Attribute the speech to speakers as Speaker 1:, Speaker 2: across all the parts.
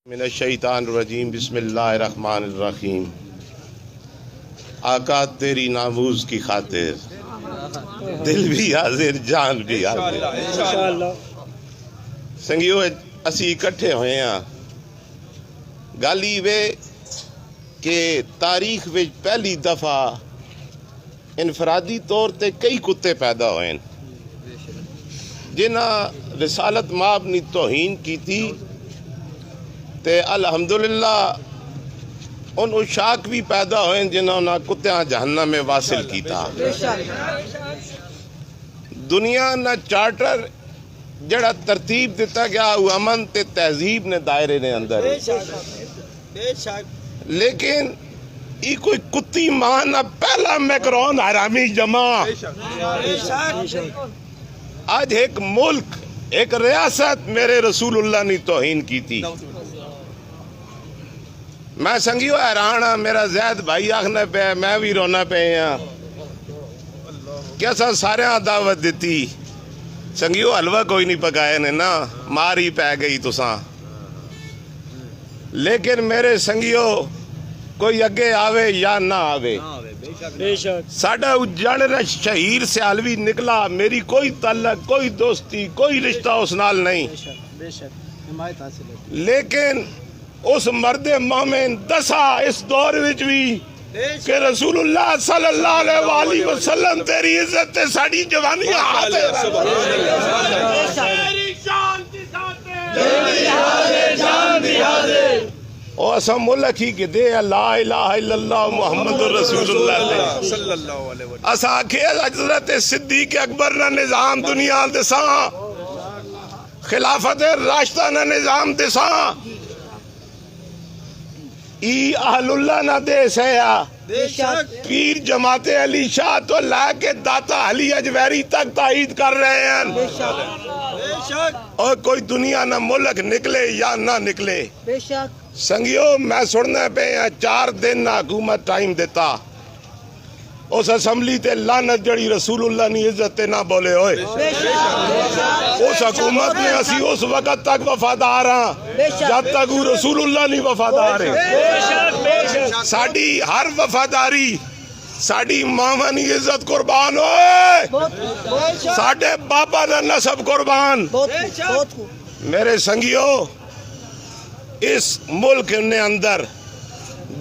Speaker 1: من الشیطان الرجیم بسم اللہ الرحمن الرحیم۔ آقا تیری ناموز کی خاطر دل بھی حاضر جان بھی حاضر۔ سنگیو اسی اکٹھے ہوئے ہیں گالی وے کہ تاریخ وچ پہلی دفعہ انفرادی طور تے کئی کتے پیدا ہوئے جنہاں رسالت مآب نی توہین کی تھی تے الحمدللہ ان اشاک بھی پیدا ہوئے جنہوں نے کتیاں جہنم میں واصل کی تھا۔ دنیا نہ چارٹر جڑا ترتیب دیتا گیا وہ امن تے تہذیب نے دائرے نے اندر، لیکن یہ کوئی کتی ماں نہ پہلا میکرون حرامی جمع۔ آج ایک ملک ایک ریاست میرے رسول اللہ نے توہین کی تھی۔ میں سنگیو حیران ہاں، میرا زید بھائی آخنا پہ میں بھی رونا پہ ہاں کیا سا سارے دعوت دیتی سنگیو حلوہ کوئی نہیں پکائے نے نا ماری پہ گئی تساں، لیکن میرے سنگیو کوئی اگے آوے یا نہ آوے ساڑھا اجڑ شہیر سیالوی نکلا، میری کوئی تعلق کوئی دوستی کوئی رشتہ اس نال نہیں، لیکن اس مرد مومن دسا اس دور وچ بھی کہ رسول اللہ صلی اللہ علیہ وآلہ وسلم تیری عزت تے ساڑی جوانی آتے او اسا ملک ہی کہ دے لا الہ الا اللہ محمد رسول اللہ صلی اللہ علیہ وسلم۔ اسا آکھے حضرت صدیق اکبر نا نظام دنیا دساں، خلافت راشدہ نا نظام دساں، ای اہل اللہ نہ دے سیا پیر جماعت علی شاہ تو لے کے داتا علی اجویری تک تائید کر رہے ہیں، اور کوئی دنیا نہ ملک نکلے یا نہ نکلے۔ سنگیو میں سننے پہ 4 دن نہ حکومت ٹائم دیتا اس اسمبلی تے لعنت جڑی رسول اللہ نے عزت تے نہ بولے ہوئے، اس حکومت نے اسی اس وقت تک وفادار ہاں جب تک وہ رسول اللہ نہیں وفادار ہے۔ ساڑی ہر وفاداری ساڑی ماما نی عزت قربان ہوئے، ساڑے بابا نہ نسب قربان۔ میرے سنگیو اس ملک نے اندر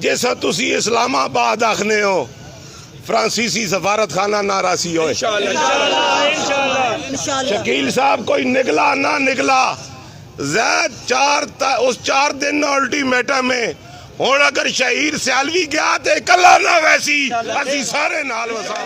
Speaker 1: جیسا تسی اسلام آباد آخنے ہو فرانسیسی سفارت خانہ ناراسی ہوئے، شکیل صاحب کوئی نکلا نہ نکلا زید اس 4 دن الٹیمیٹم میں ہون اگر شہیر سیالوی گیا تے کلا نہ ویسی اسی سارے نال وسا